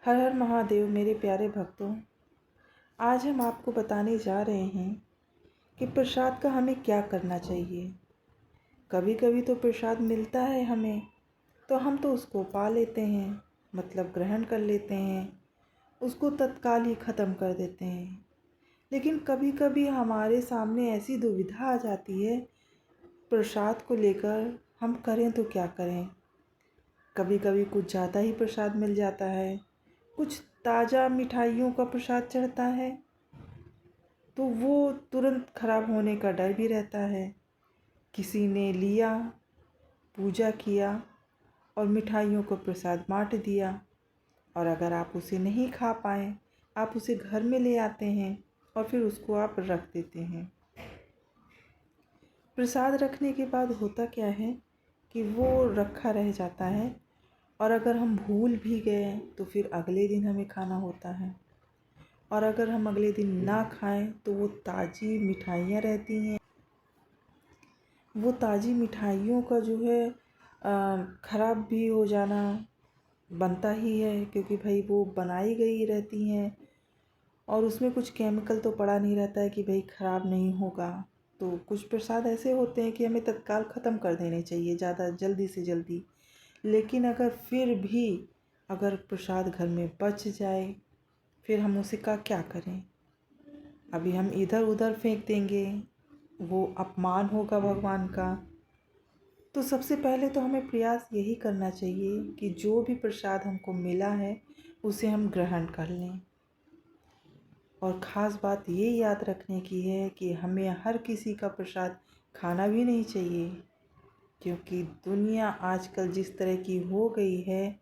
हर हर महादेव मेरे प्यारे भक्तों। आज हम आपको बताने जा रहे हैं कि प्रसाद का हमें क्या करना चाहिए। कभी कभी तो प्रसाद मिलता है हमें, तो हम तो उसको पा लेते हैं, मतलब ग्रहण कर लेते हैं, उसको तत्काल ही ख़त्म कर देते हैं। लेकिन कभी कभी हमारे सामने ऐसी दुविधा आ जाती है, प्रसाद को लेकर हम करें तो क्या करें। कभी कभी कुछ ज़्यादा ही प्रसाद मिल जाता है, कुछ ताज़ा मिठाइयों का प्रसाद चढ़ता है तो वो तुरंत खराब होने का डर भी रहता है। किसी ने लिया, पूजा किया और मिठाइयों को प्रसाद बांट दिया, और अगर आप उसे नहीं खा पाए, आप उसे घर में ले आते हैं और फिर उसको आप रख देते हैं। प्रसाद रखने के बाद होता क्या है कि वो रखा रह जाता है, और अगर हम भूल भी गए तो फिर अगले दिन हमें खाना होता है, और अगर हम अगले दिन ना खाएं तो वो ताज़ी मिठाइयाँ रहती हैं, वो ताज़ी मिठाइयों का जो है ख़राब भी हो जाना बनता ही है, क्योंकि भाई वो बनाई गई रहती हैं और उसमें कुछ केमिकल तो पड़ा नहीं रहता है कि भाई ख़राब नहीं होगा। तो कुछ प्रसाद ऐसे होते हैं कि हमें तत्काल ख़त्म कर देने चाहिए, ज़्यादा जल्दी से जल्दी। लेकिन अगर फिर भी अगर प्रसाद घर में बच जाए, फिर हम उसे का क्या करें। अभी हम इधर उधर फेंक देंगे, वो अपमान होगा भगवान का। तो सबसे पहले तो हमें प्रयास यही करना चाहिए कि जो भी प्रसाद हमको मिला है उसे हम ग्रहण कर लें। और ख़ास बात ये याद रखने की है कि हमें हर किसी का प्रसाद खाना भी नहीं चाहिए, क्योंकि दुनिया आजकल जिस तरह की हो गई है,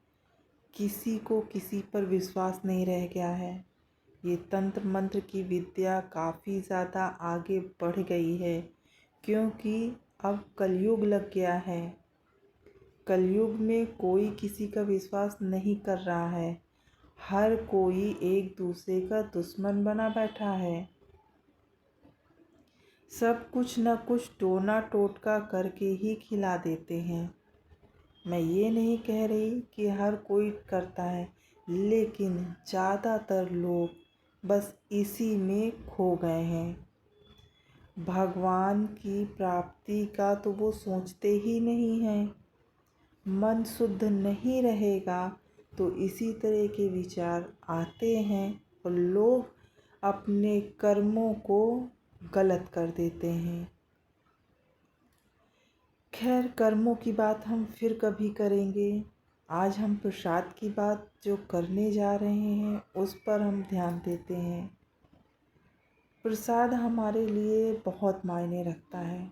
किसी को किसी पर विश्वास नहीं रह गया है। ये तंत्र मंत्र की विद्या काफ़ी ज़्यादा आगे बढ़ गई है, क्योंकि अब कलयुग लग गया है। कलयुग में कोई किसी का विश्वास नहीं कर रहा है, हर कोई एक दूसरे का दुश्मन बना बैठा है। सब कुछ न कुछ टोना टोटका करके ही खिला देते हैं। मैं ये नहीं कह रही कि हर कोई करता है, लेकिन ज़्यादातर लोग बस इसी में खो गए हैं। भगवान की प्राप्ति का तो वो सोचते ही नहीं हैं। मन शुद्ध नहीं रहेगा तो इसी तरह के विचार आते हैं और लोग अपने कर्मों को गलत कर देते हैं। खैर, कर्मों की बात हम फिर कभी करेंगे। आज हम प्रसाद की बात जो करने जा रहे हैं उस पर हम ध्यान देते हैं। प्रसाद हमारे लिए बहुत मायने रखता है,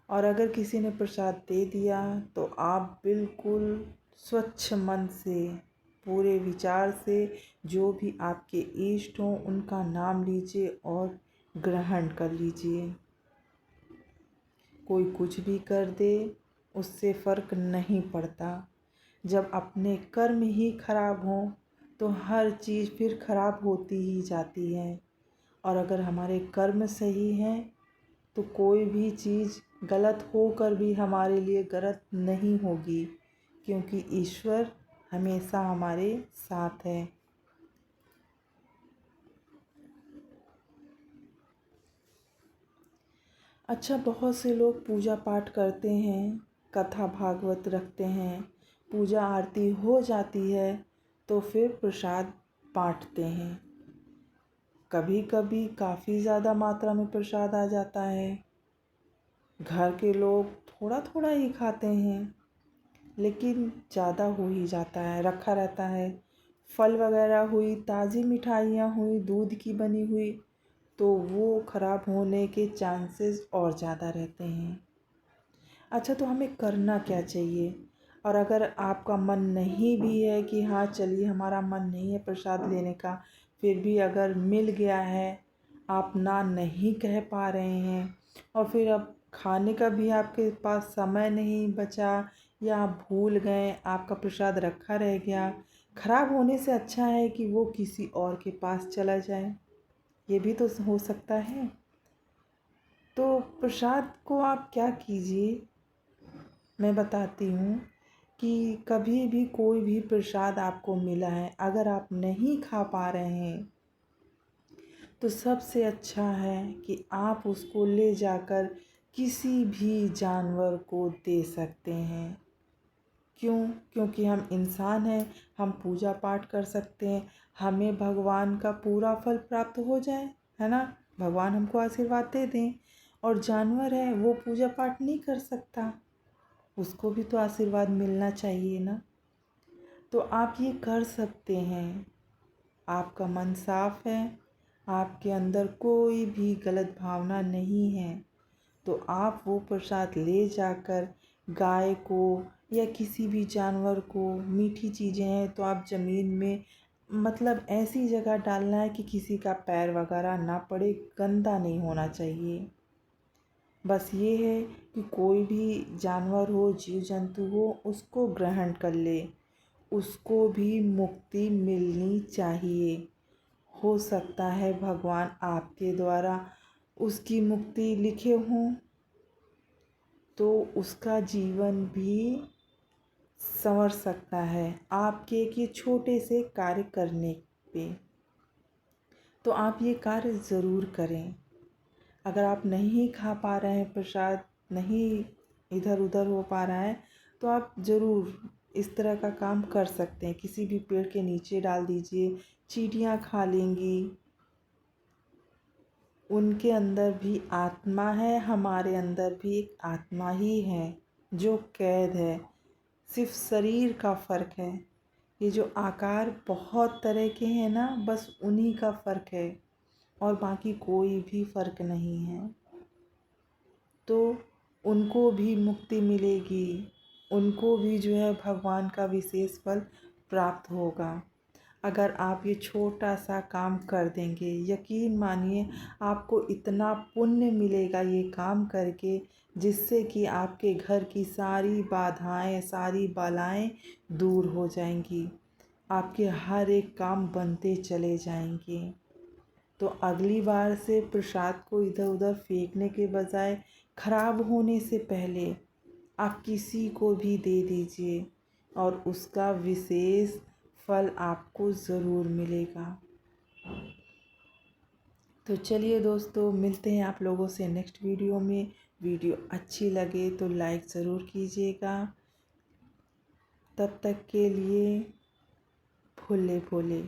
और अगर किसी ने प्रसाद दे दिया तो आप बिल्कुल स्वच्छ मन से, पूरे विचार से, जो भी आपके इष्ट हों उनका नाम लीजिए और ग्रहण कर लीजिए। कोई कुछ भी कर दे उससे फ़र्क नहीं पड़ता। जब अपने कर्म ही खराब हों तो हर चीज़ फिर खराब होती ही जाती है, और अगर हमारे कर्म सही हैं तो कोई भी चीज़ गलत होकर भी हमारे लिए गलत नहीं होगी, क्योंकि ईश्वर हमेशा हमारे साथ है। अच्छा, बहुत से लोग पूजा पाठ करते हैं, कथा भागवत रखते हैं, पूजा आरती हो जाती है तो फिर प्रसाद बांटते हैं। कभी कभी काफ़ी ज़्यादा मात्रा में प्रसाद आ जाता है, घर के लोग थोड़ा थोड़ा ही खाते हैं, लेकिन ज़्यादा हो ही जाता है, रखा रहता है। फल वगैरह हुई, ताज़ी मिठाइयाँ हुई, दूध की बनी हुई, तो वो ख़राब होने के चांसेस और ज़्यादा रहते हैं। अच्छा, तो हमें करना क्या चाहिए। और अगर आपका मन नहीं भी है कि हाँ चलिए, हमारा मन नहीं है प्रसाद लेने का, फिर भी अगर मिल गया है, आप ना नहीं कह पा रहे हैं, और फिर अब खाने का भी आपके पास समय नहीं बचा, या आप भूल गए, आपका प्रसाद रखा रह गया, खराब होने से अच्छा है कि वो किसी और के पास चला जाए। ये भी तो हो सकता है। तो प्रसाद को आप क्या कीजिए, मैं बताती हूँ कि कभी भी कोई भी प्रसाद आपको मिला है, अगर आप नहीं खा पा रहे हैं तो सबसे अच्छा है कि आप उसको ले जाकर किसी भी जानवर को दे सकते हैं। क्यों? क्योंकि हम इंसान हैं, हम पूजा पाठ कर सकते हैं, हमें भगवान का पूरा फल प्राप्त हो जाए, है ना? भगवान हमको आशीर्वाद दे दें। और जानवर है, वो पूजा पाठ नहीं कर सकता, उसको भी तो आशीर्वाद मिलना चाहिए ना। तो आप ये कर सकते हैं, आपका मन साफ है, आपके अंदर कोई भी गलत भावना नहीं है, तो आप वो प्रसाद ले जाकर गाय को या किसी भी जानवर को, मीठी चीज़ें हैं तो आप ज़मीन में मतलब ऐसी जगह डालना है कि किसी का पैर वगैरह ना पड़े, गंदा नहीं होना चाहिए। बस ये है कि कोई भी जानवर हो, जीव जंतु हो, उसको ग्रहण कर ले, उसको भी मुक्ति मिलनी चाहिए। हो सकता है भगवान आपके द्वारा उसकी मुक्ति लिखे हों, तो उसका जीवन भी संवर सकता है आपके एक ये छोटे से कार्य करने पे। तो आप ये कार्य ज़रूर करें। अगर आप नहीं खा पा रहे हैं प्रसाद, नहीं इधर उधर हो पा रहा है, तो आप ज़रूर इस तरह का काम कर सकते हैं। किसी भी पेड़ के नीचे डाल दीजिए, चींटियाँ खा लेंगी। उनके अंदर भी आत्मा है, हमारे अंदर भी एक आत्मा ही है जो कैद है, सिर्फ शरीर का फ़र्क है। ये जो आकार बहुत तरह के हैं ना, बस उन्हीं का फ़र्क है और बाकी कोई भी फ़र्क नहीं है। तो उनको भी मुक्ति मिलेगी, उनको भी जो है भगवान का विशेष फल प्राप्त होगा। अगर आप ये छोटा सा काम कर देंगे, यकीन मानिए आपको इतना पुण्य मिलेगा ये काम करके, जिससे कि आपके घर की सारी बाधाएं, सारी बलाएं दूर हो जाएंगी, आपके हर एक काम बनते चले जाएंगे। तो अगली बार से प्रसाद को इधर उधर फेंकने के बजाय खराब होने से पहले आप किसी को भी दे दीजिए और उसका विशेष फल आपको ज़रूर मिलेगा। तो चलिए दोस्तों, मिलते हैं आप लोगों से नेक्स्ट वीडियो में। वीडियो अच्छी लगे तो लाइक ज़रूर कीजिएगा। तब तक के लिए भोले भोले।